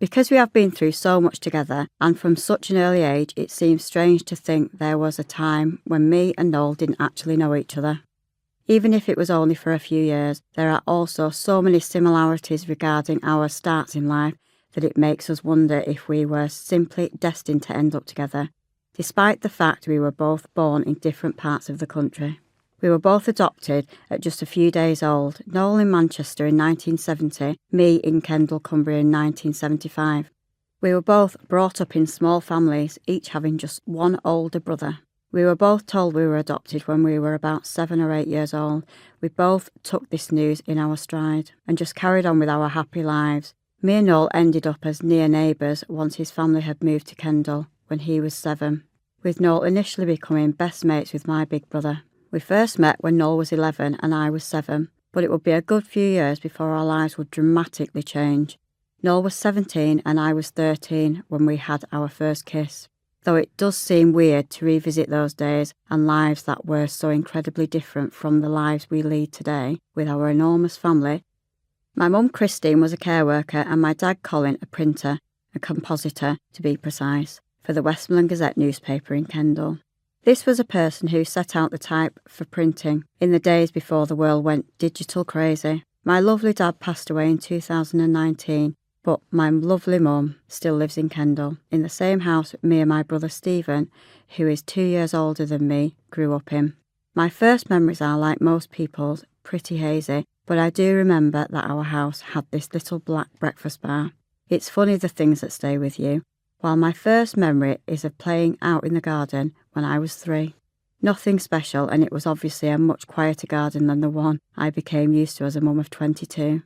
Because we have been through so much together, and from such an early age, it seems strange to think there was a time when me and Noel didn't actually know each other. Even if it was only for a few years, there are also so many similarities regarding our starts in life that it makes us wonder if we were simply destined to end up together, despite the fact we were both born in different parts of the country. We were both adopted at just a few days old, Noel in Manchester in 1970, me in Kendal, Cumbria in 1975. We were both brought up in small families, each having just one older brother. We were both told we were adopted when we were about 7 or 8 years old. We both took this news in our stride and just carried on with our happy lives. Me and Noel ended up as near neighbours once his family had moved to Kendal when he was 7, with Noel initially becoming best mates with my big brother. We first met when Noel was 11 and I was 7, but it would be a good few years before our lives would dramatically change. Noel was 17 and I was 13 when we had our first kiss. Though it does seem weird to revisit those days and lives that were so incredibly different from the lives we lead today with our enormous family. My mum Christine was a care worker and my dad Colin a printer, a compositor to be precise, for the Westmoreland Gazette newspaper in Kendal. This was a person who set out the type for printing in the days before the world went digital crazy. My lovely dad passed away in 2019, but my lovely mum still lives in Kendal, in the same house me and my brother Stephen, who is 2 years older than me, grew up in. My first memories are, like most people's, pretty hazy, but I do remember that our house had this little black breakfast bar. It's funny the things that stay with you. While my first memory is of playing out in the garden when I was 3. Nothing special, and it was obviously a much quieter garden than the one I became used to as a mum of 22.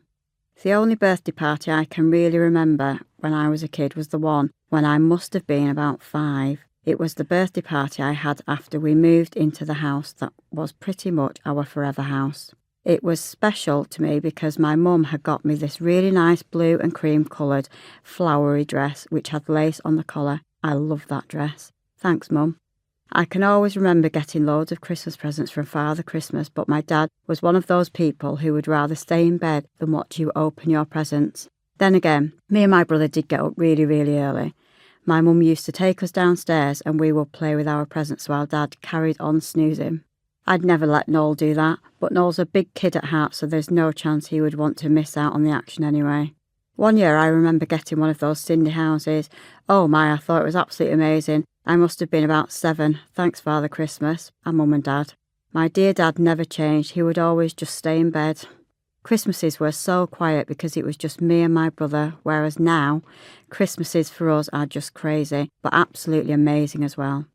The only birthday party I can really remember when I was a kid was the one when I must have been about 5. It was the birthday party I had after we moved into the house that was pretty much our forever house. It was special to me because my mum had got me this really nice blue and cream coloured flowery dress which had lace on the collar. I love that dress. Thanks, Mum. I can always remember getting loads of Christmas presents from Father Christmas, but my dad was one of those people who would rather stay in bed than watch you open your presents. Then again, me and my brother did get up really, really early. My mum used to take us downstairs and we would play with our presents while Dad carried on snoozing. I'd never let Noel do that, but Noel's a big kid at heart, so there's no chance he would want to miss out on the action anyway. One year I remember getting one of those Cindy houses. Oh my, I thought it was absolutely amazing. I must have been about 7, thanks Father Christmas, and Mum and Dad. My dear Dad never changed, he would always just stay in bed. Christmases were so quiet because it was just me and my brother, whereas now, Christmases for us are just crazy, but absolutely amazing as well.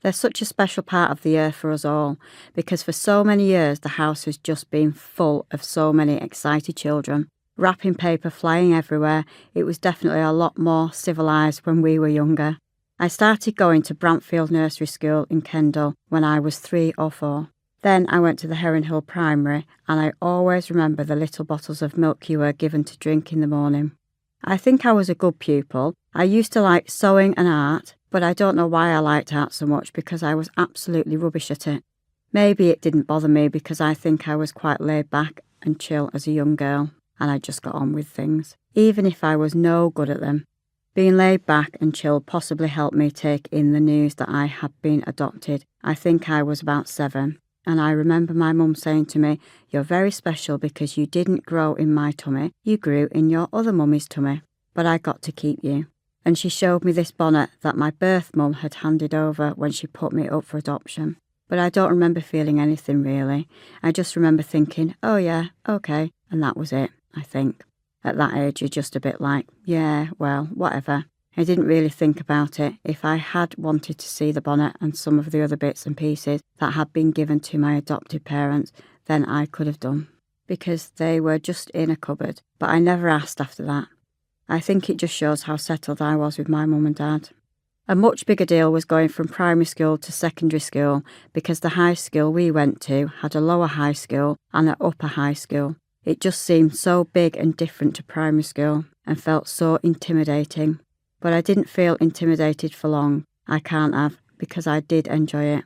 They're such a special part of the year for us all, because for so many years the house has just been full of so many excited children. Wrapping paper flying everywhere, it was definitely a lot more civilised when we were younger. I started going to Brantfield Nursery School in Kendal when I was 3 or 4. Then I went to the Heron Hill Primary, and I always remember the little bottles of milk you were given to drink in the morning. I think I was a good pupil. I used to like sewing and art, but I don't know why I liked art so much because I was absolutely rubbish at it. Maybe it didn't bother me because I think I was quite laid back and chill as a young girl, and I just got on with things, even if I was no good at them. Being laid back and chill possibly helped me take in the news that I had been adopted. I think I was about 7, and I remember my mum saying to me, "You're very special because you didn't grow in my tummy, you grew in your other mummy's tummy, but I got to keep you." And she showed me this bonnet that my birth mum had handed over when she put me up for adoption. But I don't remember feeling anything really. I just remember thinking, oh yeah, okay, and that was it, I think. At that age, you're just a bit like, yeah, well, whatever. I didn't really think about it. If I had wanted to see the bonnet and some of the other bits and pieces that had been given to my adopted parents, then I could have done, because they were just in a cupboard, but I never asked after that. I think it just shows how settled I was with my mum and dad. A much bigger deal was going from primary school to secondary school because the high school we went to had a lower high school and an upper high school. It just seemed so big and different to primary school and felt so intimidating. But I didn't feel intimidated for long. I can't have, because I did enjoy it.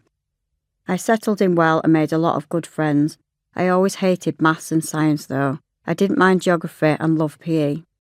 I settled in well and made a lot of good friends. I always hated maths and science though. I didn't mind geography and loved PE.